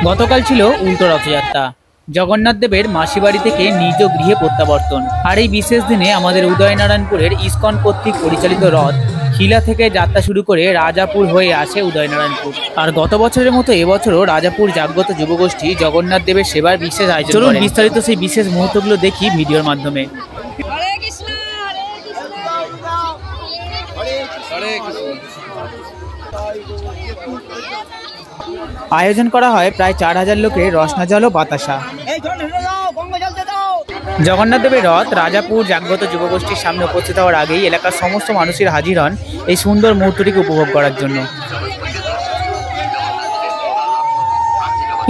গতকাল ছিল উল্টো রথযাত্রা। জগন্নাথ দেবের মাসি বাড়ি থেকে নিজ গৃহে প্রত্যাবর্তন। আর এই বিশেষ দিনে আমাদের উদয়নারায়ণপুরের ইসকন কর্তৃক পরিচালিত রথ শিলা থেকে যাত্রা শুরু করে রাজাপুর হয়ে আসে উদয়নারায়ণপুর। আর গত বছরের মতো এবছরও রাজাপুর জাগ্রত যুবগোষ্ঠী জগন্নাথ দেবের সেবার বিশেষ আয়োজন করেন। বিস্তারিত সেই বিশেষ মুহূর্তগুলো দেখি ভিডিওর মাধ্যমে। আয়োজন করা হয় প্রায় 4000 লোকের রসনা জল ও বাতাসা। জগন্নাথ দেবের রথ রাজাপুর জাগ্রত যুবগোষ্ঠীর সামনে উপস্থিত হওয়ার আগেই এলাকার সমস্ত মানুষের হাজির হন এই সুন্দর মুহূর্তটিকে উপভোগ করার জন্য।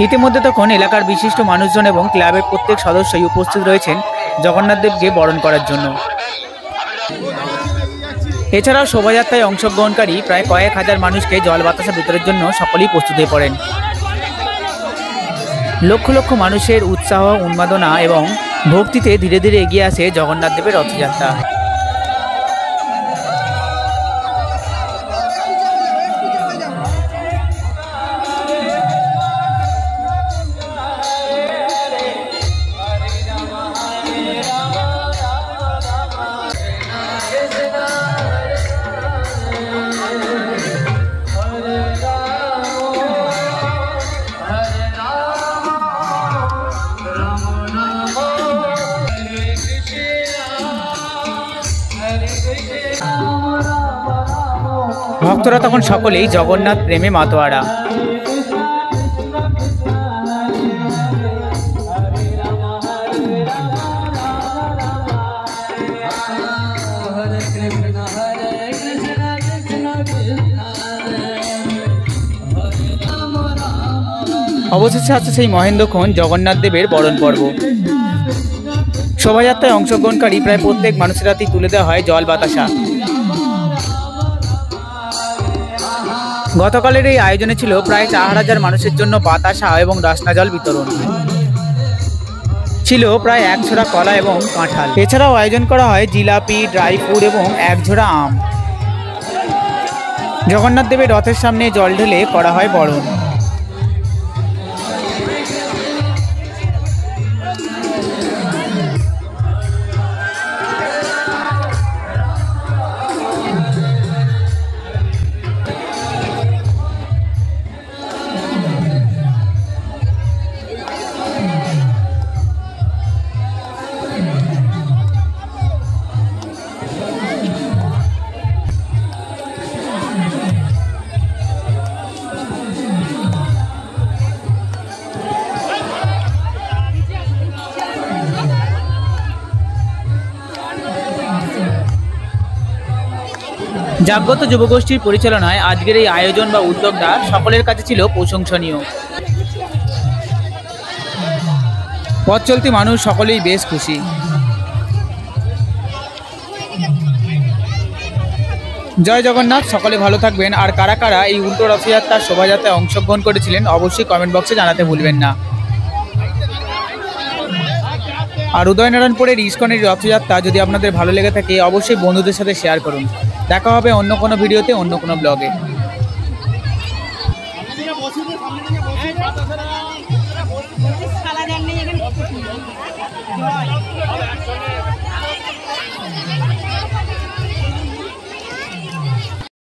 ইতিমধ্যে তখন এলাকার বিশিষ্ট মানুষজন এবং ক্লাবের প্রত্যেক সদস্যই উপস্থিত রয়েছেন জগন্নাথ দেবকে বরণ করার জন্য। এছাড়াও শোভাযাত্রায় অংশগ্রহণকারী প্রায় কয়েক হাজার মানুষকে জল বাতাসা বিতরণের জন্য সকলেই প্রস্তুত হয়ে পড়েন। লক্ষ লক্ষ মানুষের উৎসাহ, উন্মাদনা এবং ভক্তিতে ধীরে ধীরে এগিয়ে আসে জগন্নাথ দেবের রথযাত্রা। ভক্তরা তখন সকলেই জগন্নাথ প্রেমে মাতোয়ারা। অবশেষে আছে সেই মহেন্দ্রক্ষণ জগন্নাথ দেবের বরণ পর্ব। শোভাযাত্রায় অংশগ্রহণকারী প্রায় প্রত্যেক মানুষের হাতেই তুলে দেওয়া হয় জল বাতাসা। গতকালের এই আয়োজনে ছিল প্রায় 4000 মানুষের জন্য বাতাসা এবং রসনা জল বিতরণ। ছিল প্রায় 1 ঝোড়া কলা এবং কাঁঠাল। এছাড়াও আয়োজন করা হয় জিলাপি, ড্রাই ফ্রুট এবং 1 ঝোড়া আম। জগন্নাথ দেবের রথের সামনে জল ঢেলে করা হয় বরণ। জাগ্রত যুবগোষ্ঠীর পরিচালনায় আজকের এই আয়োজন বা উদ্যোগটা সকলের কাছে ছিল প্রশংসনীয়। পথ চলতি মানুষ সকলেই বেশ খুশি। জয় জগন্নাথ, সকলে ভালো থাকবেন। আর কারা কারা এই উল্টো রথযাত্রার শোভাযাত্রায় অংশগ্রহণ করেছিলেন অবশ্যই কমেন্ট বক্সে জানাতে ভুলবেন না। আর উদয়নারায়ণপুরের ইসকনের রথযাত্রা যদি আপনাদের ভালো লেগে থাকে অবশ্যই বন্ধুদের সাথে শেয়ার করুন। দেখা হবে অন্য কোনো ভিডিওতে, অন্য কোনো ব্লগে।